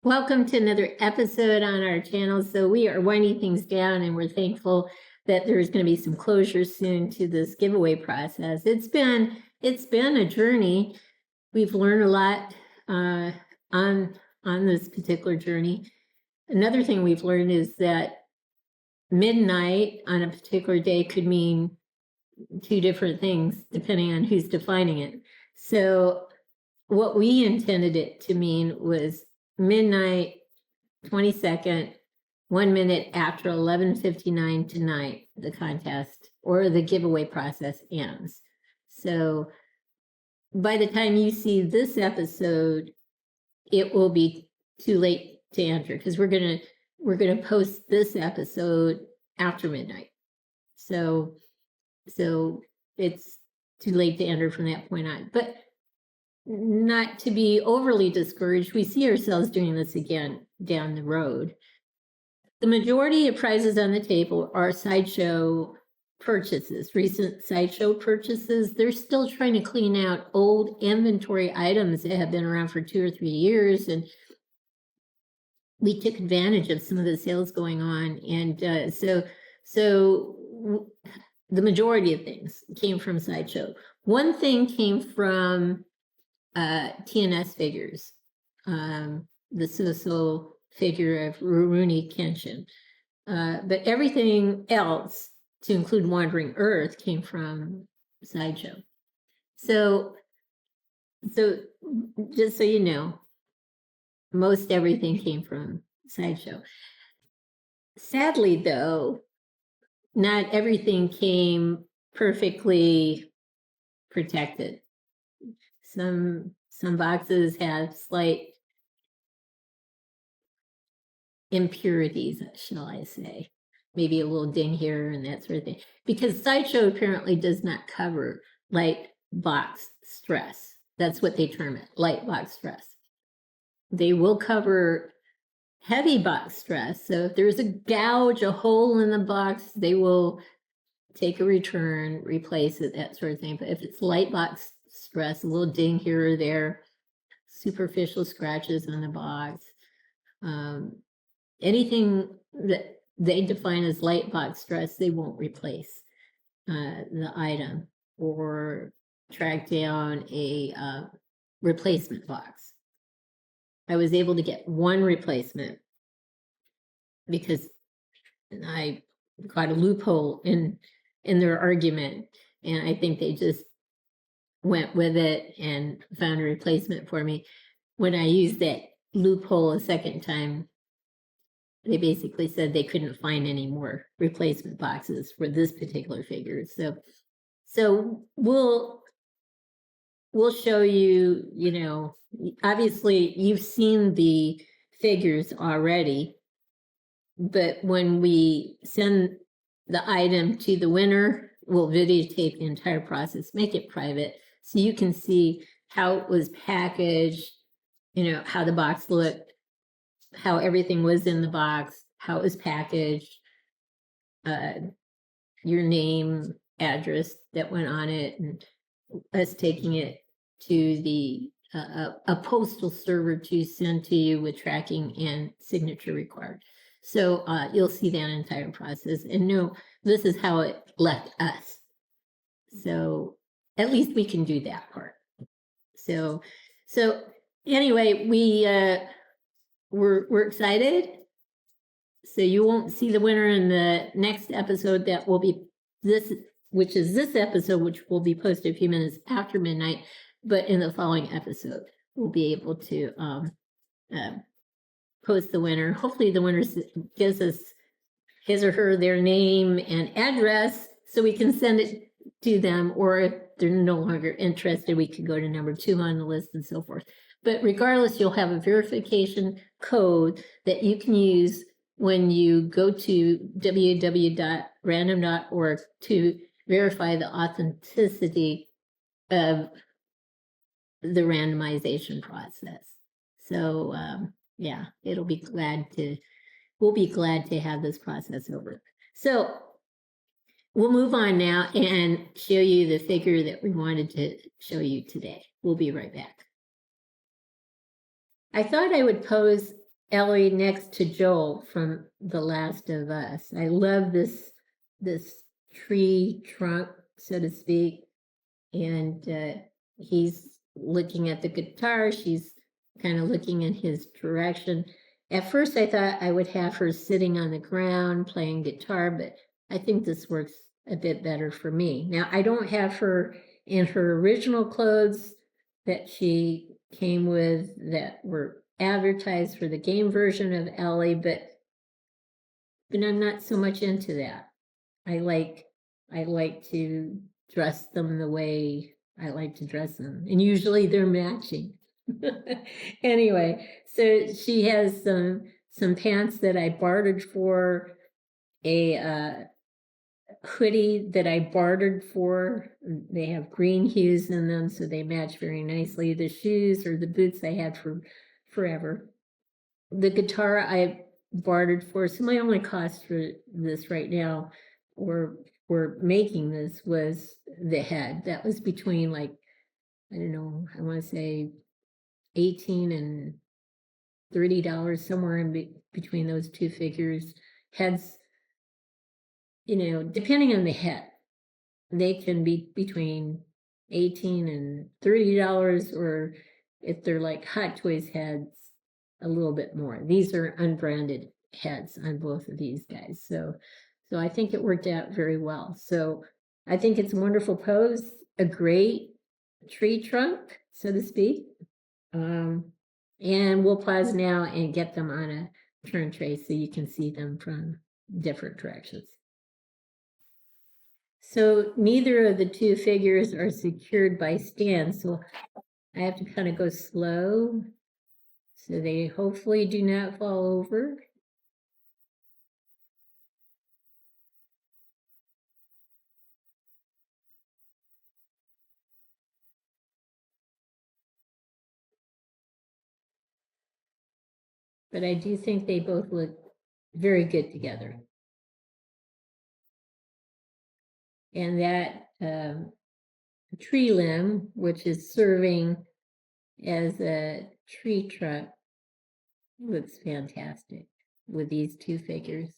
Welcome to another episode on our channel. So we are winding things down, and we're thankful that there's going to be some closure soon to this giveaway process. It's been a journey. We've learned a lot on this particular journey. Another thing we've learned is that midnight on a particular day could mean two different things depending on who's defining it. So what we intended it to mean was midnight 22nd, 1 minute after 11:59 tonight, the contest or the giveaway process ends. So by the time you see this episode, it will be too late to enter, because we're gonna post this episode after midnight. So it's too late to enter from that point on. But not to be overly discouraged, we see ourselves doing this again down the road. The majority of prizes on the table are sideshow purchases, recent sideshow purchases. They're still trying to clean out old inventory items that have been around for 2 or 3 years, and we took advantage of some of the sales going on. And so the majority of things came from sideshow. One thing came from TNS figures, the so figure of Rurouni Kenshin. But everything else, to include Wandering Earth, came from sideshow. So just so you know, most everything came from sideshow. Sadly, though, not everything came perfectly protected. Some boxes have slight impurities, shall I say, maybe a little ding here and that sort of thing, because sideshow apparently does not cover light box stress. That's what they term it, light box stress. They will cover heavy box stress. So if there's a gouge, a hole in the box, they will take a return, replace it, that sort of thing. But if it's light box stress, a little ding here or there, superficial scratches on the box, anything that they define as light box stress, they won't replace the item or track down a replacement box. I was able to get one replacement because I caught a loophole in their argument, and I think they just went with it and found a replacement for me. When I used that loophole a second time, they basically said they couldn't find any more replacement boxes for this particular figure. So we'll show you, you know, obviously you've seen the figures already, but when we send the item to the winner, we'll videotape the entire process, make it private, so you can see how it was packaged, you know, how the box looked, how everything was in the box, how it was packaged, your name, address that went on it, and us taking it to the a postal server to send to you with tracking and signature required. So you'll see that entire process and know this is how it left us. So at least we can do that part. So anyway, we're excited. So you won't see the winner in the next episode, that will be this, which is this episode, which will be posted a few minutes after midnight. But in the following episode, we'll be able to post the winner. Hopefully the winner gives us his or her their name and address so we can send it to them, or if they're no longer interested, we could go to number 2 on the list and so forth. But regardless, you'll have a verification code that you can use when you go to www.random.org to verify the authenticity of the randomization process. So yeah, we'll be glad to have this process over. So we'll move on now and show you the figure that we wanted to show you today. We'll be right back. I thought I would pose Ellie next to Joel from The Last of Us. I love this tree trunk, so to speak, and he's looking at the guitar. She's kind of looking in his direction. At first, I thought I would have her sitting on the ground playing guitar, but I think this works a bit better for me. Now, I don't have her in her original clothes that she came with that were advertised for the game version of Ellie, but I'm not so much into that. I like to dress them the way I like to dress them, and usually they're matching. Anyway, so she has some pants that I bartered for, a hoodie that I bartered for. They have green hues in them, so they match very nicely. The shoes or the boots I had for forever. The guitar I bartered for. So my only cost for this right now, or for making this, was the head. That was between, like, I don't know, I want to say $18 and $30, somewhere in between those two figures. Heads, depending on the head, they can be between $18 and $30, or if they're like Hot Toys heads, a little bit more. These are unbranded heads on both of these guys. So I think it worked out very well. So I think it's a wonderful pose, a great tree trunk, so to speak. And we'll pause now and get them on a turn tray so you can see them from different directions. So neither of the two figures are secured by stands, so I have to kind of go slow so they hopefully do not fall over. But I do think they both look very good together. And that tree limb, which is serving as a tree trunk, looks fantastic with these two figures.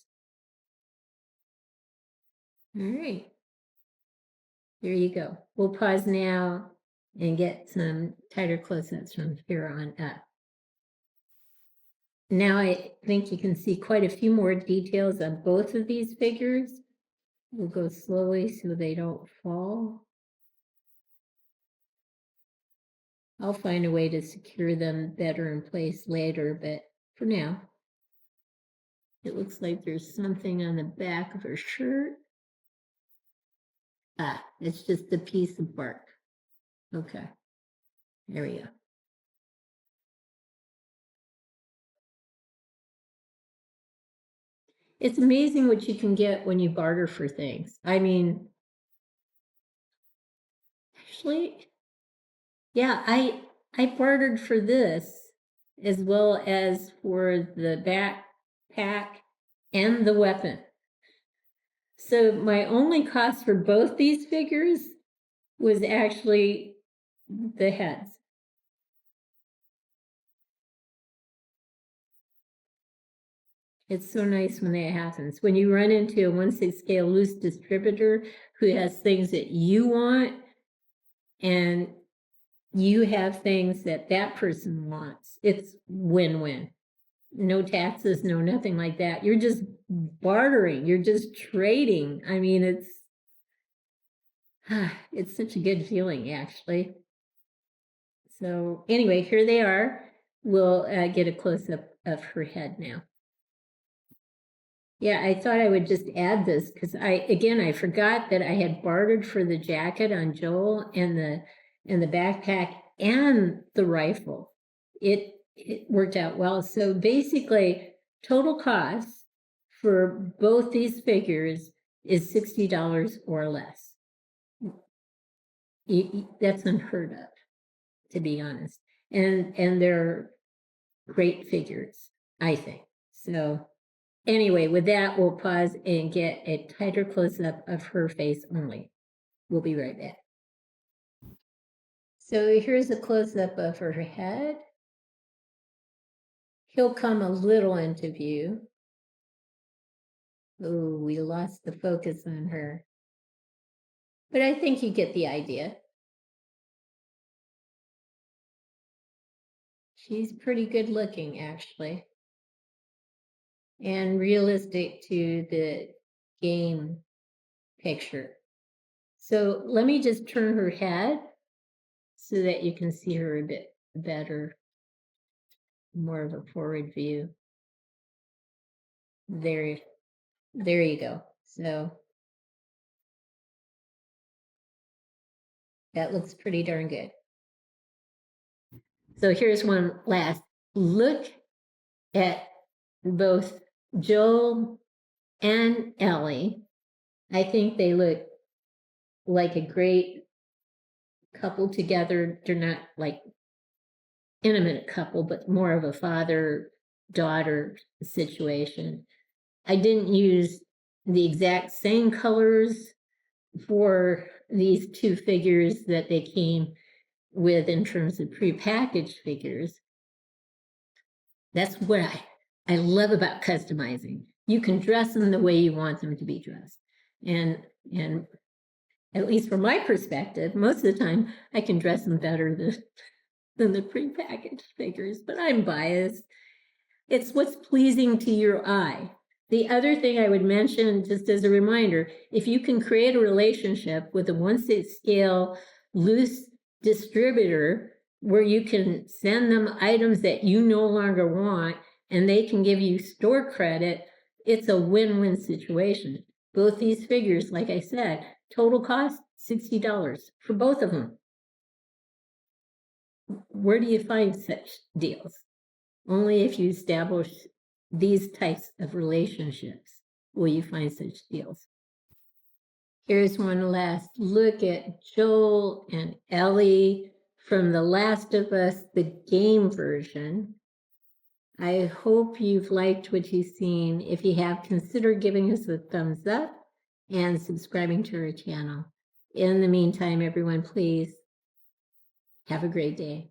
All right. There you go. We'll pause now and get some tighter close-ups from here on up. Now I think you can see quite a few more details on both of these figures. We'll go slowly so they don't fall. I'll find a way to secure them better in place later, but for now, it looks like there's something on the back of her shirt. It's just a piece of bark. Okay, there we go. It's amazing what you can get when you barter for things. I mean, actually, yeah, I bartered for this as well as for the backpack and the weapon. So my only cost for both these figures was actually the heads. It's so nice when that happens. When you run into a 1/6 scale loose distributor who has things that you want and you have things that that person wants, it's win-win. No taxes, no nothing like that. You're just bartering. You're just trading. I mean, it's such a good feeling, actually. So anyway, here they are. We'll get a close-up of her head now. Yeah, I thought I would just add this because I forgot that I had bartered for the jacket on Joel and the backpack and the rifle. It worked out well. So basically, total cost for both these figures is $60 or less. That's unheard of, to be honest. And they're great figures, I think. So anyway, with that, we'll pause and get a tighter close-up of her face only. We'll be right back. So here's a close-up of her head. He'll come a little into view. Oh, we lost the focus on her. But I think you get the idea. She's pretty good looking, actually. And realistic to the game picture. So let me just turn her head so that you can see her a bit better. More of a forward view. There you go. So that looks pretty darn good. So here's one last look at both Joel and Ellie. I think they look like a great couple together. They're not like intimate couple, but more of a father-daughter situation. I didn't use the exact same colors for these two figures that they came with in terms of prepackaged figures. That's what I love about customizing. You can dress them the way you want them to be dressed. And at least from my perspective, most of the time I can dress them better than the prepackaged figures, but I'm biased. It's what's pleasing to your eye. The other thing I would mention, just as a reminder, if you can create a relationship with a 1/6 scale loose distributor where you can send them items that you no longer want and they can give you store credit, it's a win-win situation. Both these figures, like I said, total cost $60 for both of them. Where do you find such deals? Only if you establish these types of relationships will you find such deals. Here's one last look at Joel and Ellie from The Last of Us, the game version. I hope you've liked what you've seen. If you have, consider giving us a thumbs up and subscribing to our channel. In the meantime, everyone, please have a great day.